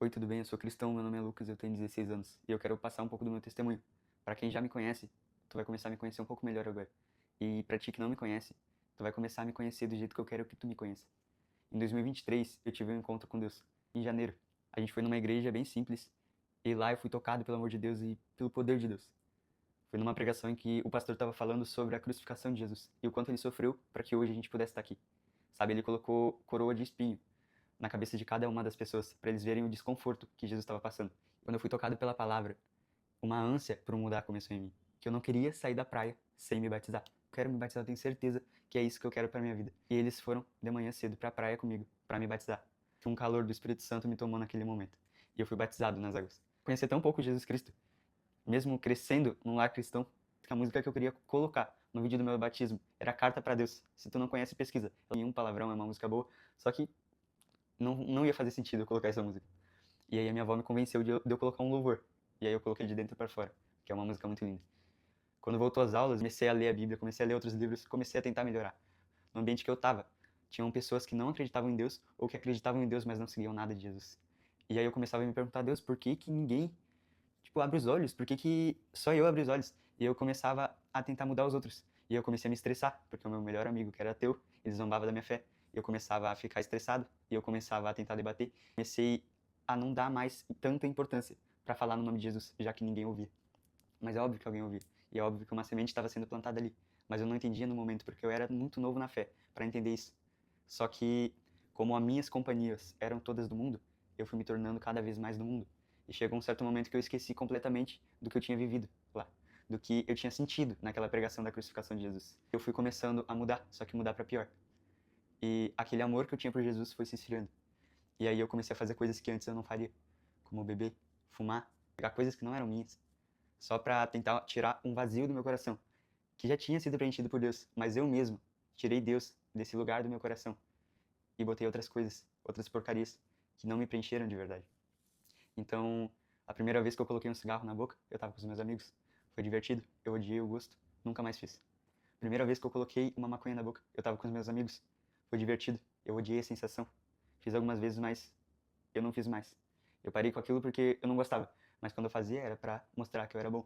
Oi, tudo bem? Eu sou cristão, meu nome é Lucas, eu tenho 16 anos e eu quero passar um pouco do meu testemunho. Para quem já me conhece, tu vai começar a me conhecer um pouco melhor agora. E para ti que não me conhece, tu vai começar a me conhecer do jeito que eu quero que tu me conheça. Em 2023, eu tive um encontro com Deus. Em janeiro, a gente foi numa igreja bem simples e lá eu fui tocado pelo amor de Deus e pelo poder de Deus. Foi numa pregação em que o pastor estava falando sobre a crucificação de Jesus e o quanto ele sofreu para que hoje a gente pudesse estar aqui. Sabe, ele colocou coroa de espinho na cabeça de cada uma das pessoas, para eles verem o desconforto que Jesus estava passando. Quando eu fui tocado pela palavra, uma ânsia por mudar começou em mim, que eu não queria sair da praia sem me batizar. Eu quero me batizar, eu tenho certeza que é isso que eu quero para minha vida. E eles foram de manhã cedo para a praia comigo, para me batizar. Um calor do Espírito Santo me tomou naquele momento, e eu fui batizado nas águas. Conhecer tão pouco Jesus Cristo, mesmo crescendo num lar cristão, que a música que eu queria colocar no vídeo do meu batismo era Carta para Deus. Se tu não conhece, pesquisa. Em um palavrão, é uma música boa, só que não ia fazer sentido eu colocar essa música. E aí a minha avó me convenceu de eu colocar um louvor. E aí eu coloquei de dentro para fora, que é uma música muito linda. Quando voltou às aulas, comecei a ler a Bíblia, comecei a ler outros livros, comecei a tentar melhorar. No ambiente que eu tava, tinham pessoas que não acreditavam em Deus ou que acreditavam em Deus, mas não seguiam nada de Jesus. E aí eu começava a me perguntar, Deus, por que que ninguém, tipo, abre os olhos? Por que que só eu abro os olhos? E eu começava a tentar mudar os outros. E eu comecei a me estressar, porque o meu melhor amigo, que era ateu, ele zombava da minha fé. E eu começava a ficar estressado, e eu começava a tentar debater. Comecei a não dar mais tanta importância para falar no nome de Jesus, já que ninguém ouvia. Mas é óbvio que alguém ouvia. E é óbvio que uma semente estava sendo plantada ali. Mas eu não entendia no momento, porque eu era muito novo na fé para entender isso. Só que, como as minhas companhias eram todas do mundo, eu fui me tornando cada vez mais do mundo. E chegou um certo momento que eu esqueci completamente do que eu tinha vivido lá, do que eu tinha sentido naquela pregação da crucificação de Jesus. Eu fui começando a mudar, só que mudar para pior. E aquele amor que eu tinha por Jesus foi se esfriando. E aí eu comecei a fazer coisas que antes eu não faria, como beber, fumar, pegar coisas que não eram minhas, só para tentar tirar um vazio do meu coração, que já tinha sido preenchido por Deus, mas eu mesmo tirei Deus desse lugar do meu coração e botei outras coisas, outras porcarias que não me preencheram de verdade. Então, a primeira vez que eu coloquei um cigarro na boca, eu tava com os meus amigos, foi divertido, eu odiei o gosto, nunca mais fiz. Primeira vez que eu coloquei uma maconha na boca, eu tava com os meus amigos, foi divertido, eu odiei a sensação. Fiz algumas vezes, mas eu não fiz mais. Eu parei com aquilo porque eu não gostava, mas quando eu fazia era pra mostrar que eu era bom,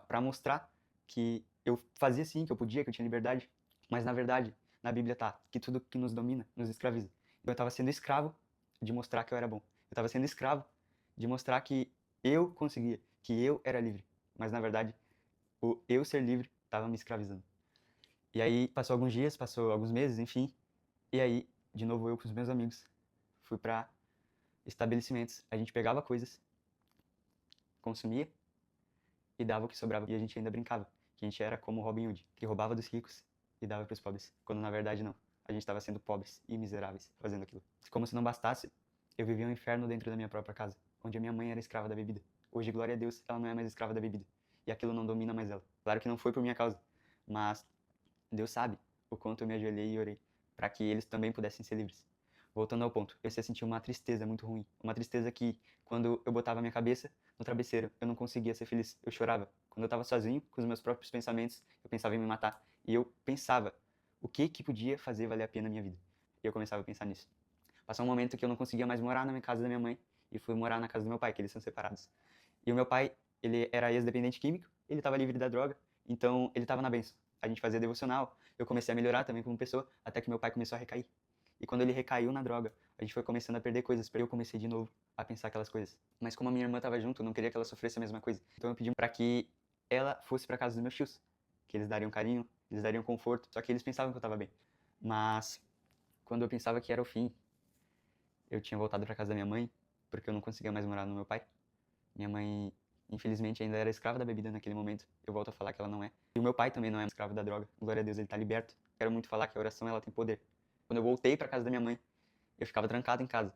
pra mostrar que eu fazia sim, que eu podia, que eu tinha liberdade, mas na verdade, na Bíblia tá que tudo que nos domina nos escraviza. Então eu tava sendo escravo de mostrar que eu era bom. Eu tava sendo escravo de mostrar que eu conseguia, que eu era livre, mas na verdade, o eu ser livre tava me escravizando. E aí passou alguns dias, passou alguns meses, enfim, e aí de novo eu com os meus amigos fui pra estabelecimentos, a gente pegava coisas, consumia e dava o que sobrava. E a gente ainda brincava, que a gente era como Robin Hood, que roubava dos ricos e dava para os pobres, quando na verdade não. A gente estava sendo pobres e miseráveis fazendo aquilo. Como se não bastasse, eu vivia um inferno dentro da minha própria casa, onde a minha mãe era escrava da bebida. Hoje, glória a Deus, ela não é mais escrava da bebida. E aquilo não domina mais ela. Claro que não foi por minha causa, mas Deus sabe o quanto eu me ajoelhei e orei para que eles também pudessem ser livres. Voltando ao ponto, eu senti uma tristeza muito ruim. Uma tristeza que, quando eu botava a minha cabeça no travesseiro, eu não conseguia ser feliz. Eu chorava. Quando eu estava sozinho, com os meus próprios pensamentos, eu pensava em me matar. E eu pensava o que que podia fazer valer a pena a minha vida. E eu começava a pensar nisso. Passou um momento que eu não conseguia mais morar na minha casa da minha mãe e fui morar na casa do meu pai, que eles são separados. E o meu pai, ele era ex-dependente químico, ele estava livre da droga, então ele estava na benção. A gente fazia devocional, eu comecei a melhorar também como pessoa, até que meu pai começou a recair. E quando ele recaiu na droga, a gente foi começando a perder coisas, eu comecei de novo a pensar aquelas coisas. Mas como a minha irmã estava junto, eu não queria que ela sofresse a mesma coisa. Então eu pedi para que ela fosse para casa dos meus tios, que eles dariam carinho, eles dariam conforto, só que eles pensavam que eu estava bem. Mas quando eu pensava que era o fim, eu tinha voltado para casa da minha mãe, porque eu não conseguia mais morar no meu pai. Minha mãe, infelizmente, ainda era escrava da bebida naquele momento. Eu volto a falar que ela não é. E o meu pai também não é escravo da droga. Glória a Deus, ele tá liberto. Quero muito falar que a oração, ela tem poder. Quando eu voltei para casa da minha mãe, eu ficava trancado em casa.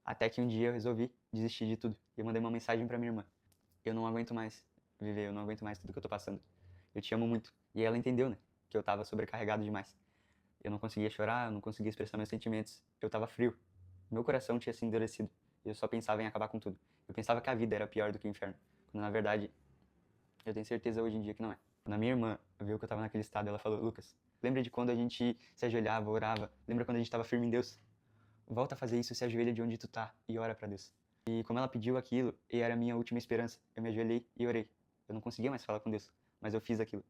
Até que um dia eu resolvi desistir de tudo. E eu mandei uma mensagem para minha irmã. Eu não aguento mais viver, eu não aguento mais tudo que eu tô passando. Eu te amo muito. E ela entendeu, né? Que eu tava sobrecarregado demais. Eu não conseguia chorar, eu não conseguia expressar meus sentimentos. Eu tava frio. Meu coração tinha se endurecido. E eu só pensava em acabar com tudo. Eu pensava que a vida era pior do que o inferno. Quando na verdade, eu tenho certeza hoje em dia que não é. Quando a minha irmã viu que eu tava naquele estado, ela falou: Lucas, lembra de quando a gente se ajoelhava, orava? Lembra quando a gente tava firme em Deus? Volta a fazer isso, se ajoelha de onde tu tá e ora pra Deus. E como ela pediu aquilo, e era a minha última esperança, eu me ajoelhei e orei. Eu não conseguia mais falar com Deus, mas eu fiz aquilo.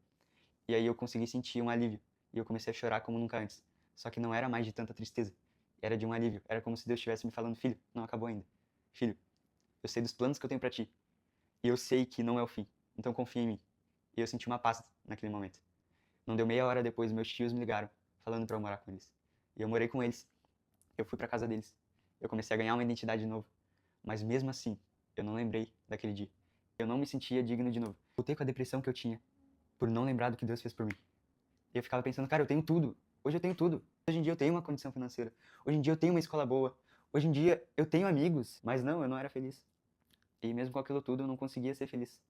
E aí eu consegui sentir um alívio. E eu comecei a chorar como nunca antes. Só que não era mais de tanta tristeza. Era de um alívio. Era como se Deus estivesse me falando, filho, não acabou ainda. Filho, eu sei dos planos que eu tenho pra ti. E eu sei que não é o fim. Então confia em mim. E eu senti uma paz naquele momento. Não deu meia hora depois, meus tios me ligaram, falando pra eu morar com eles. E eu morei com eles. Eu fui pra casa deles. Eu comecei a ganhar uma identidade de novo. Mas mesmo assim, eu não lembrei daquele dia. Eu não me sentia digno de novo. Voltei com a depressão que eu tinha por não lembrar do que Deus fez por mim. E eu ficava pensando, cara, eu tenho tudo. Hoje eu tenho tudo. Hoje em dia eu tenho uma condição financeira. Hoje em dia eu tenho uma escola boa. Hoje em dia eu tenho amigos. Mas não, eu não era feliz. E mesmo com aquilo tudo, eu não conseguia ser feliz.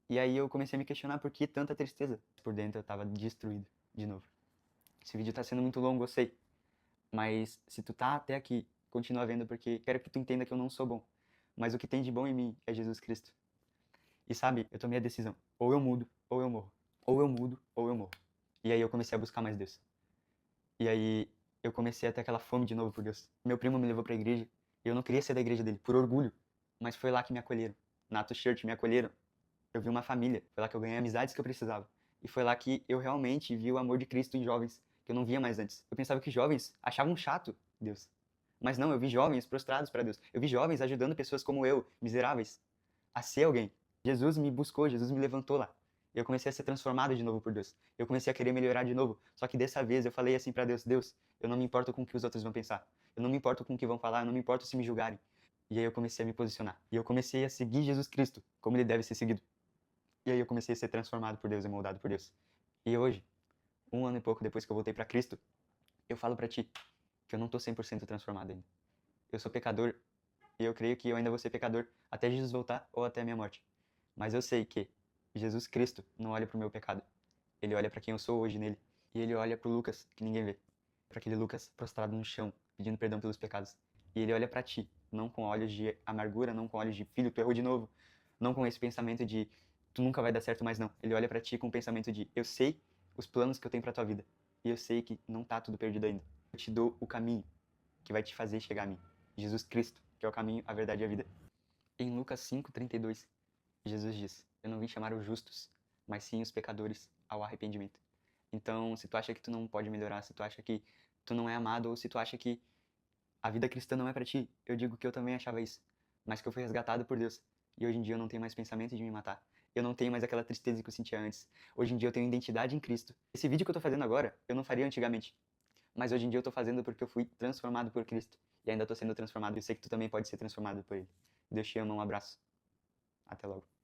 E aí eu comecei a me questionar por que tanta tristeza. Por dentro eu tava destruído de novo. Esse vídeo tá sendo muito longo, eu sei. Mas se tu tá até aqui, continua vendo porque quero que tu entenda que eu não sou bom. Mas o que tem de bom em mim é Jesus Cristo. E sabe, eu tomei a decisão. Ou eu mudo, ou eu morro. Ou eu mudo, ou eu morro. E aí eu comecei a buscar mais Deus. E aí eu comecei a ter aquela fome de novo por Deus. Meu primo me levou pra igreja. E eu não queria ser da igreja dele, por orgulho. Mas foi lá que me acolheram. Na Atos Church me acolheram. Eu vi uma família. Foi lá que eu ganhei amizades que eu precisava. E foi lá que eu realmente vi o amor de Cristo em jovens, que eu não via mais antes. Eu pensava que jovens achavam chato Deus. Mas não, eu vi jovens prostrados para Deus. Eu vi jovens ajudando pessoas como eu, miseráveis, a ser alguém. Jesus me buscou, Jesus me levantou lá. E eu comecei a ser transformado de novo por Deus. Eu comecei a querer melhorar de novo. Só que dessa vez eu falei assim para Deus: Deus, eu não me importo com o que os outros vão pensar. Eu não me importo com o que vão falar, eu não me importo se me julgarem. E aí eu comecei a me posicionar. E eu comecei a seguir Jesus Cristo, como ele deve ser seguido. E aí eu comecei a ser transformado por Deus e moldado por Deus. E hoje, um ano e pouco depois que eu voltei para Cristo, eu falo para ti que eu não tô 100% transformado ainda. Eu sou pecador e eu creio que eu ainda vou ser pecador até Jesus voltar ou até a minha morte. Mas eu sei que Jesus Cristo não olha pro meu pecado. Ele olha para quem eu sou hoje nele. E ele olha pro Lucas, que ninguém vê. Para aquele Lucas prostrado no chão, pedindo perdão pelos pecados. E ele olha para ti, não com olhos de amargura, não com olhos de filho, tu errou de novo. Não com esse pensamento de tu nunca vai dar certo mais não. Ele olha para ti com o pensamento de eu sei os planos que eu tenho para tua vida. E eu sei que não tá tudo perdido ainda. Eu te dou o caminho que vai te fazer chegar a mim. Jesus Cristo, que é o caminho, a verdade e a vida. Em Lucas 5:32, Jesus diz: eu não vim chamar os justos, mas sim os pecadores ao arrependimento. Então, se tu acha que tu não pode melhorar, se tu acha que tu não é amado, ou se tu acha que a vida cristã não é pra ti, eu digo que eu também achava isso, mas que eu fui resgatado por Deus. E hoje em dia eu não tenho mais pensamento de me matar. Eu não tenho mais aquela tristeza que eu sentia antes. Hoje em dia eu tenho identidade em Cristo. Esse vídeo que eu tô fazendo agora, eu não faria antigamente. Mas hoje em dia eu tô fazendo porque eu fui transformado por Cristo. E ainda tô sendo transformado. Eu sei que tu também pode ser transformado por Ele. Deus te ama, um abraço. Até logo.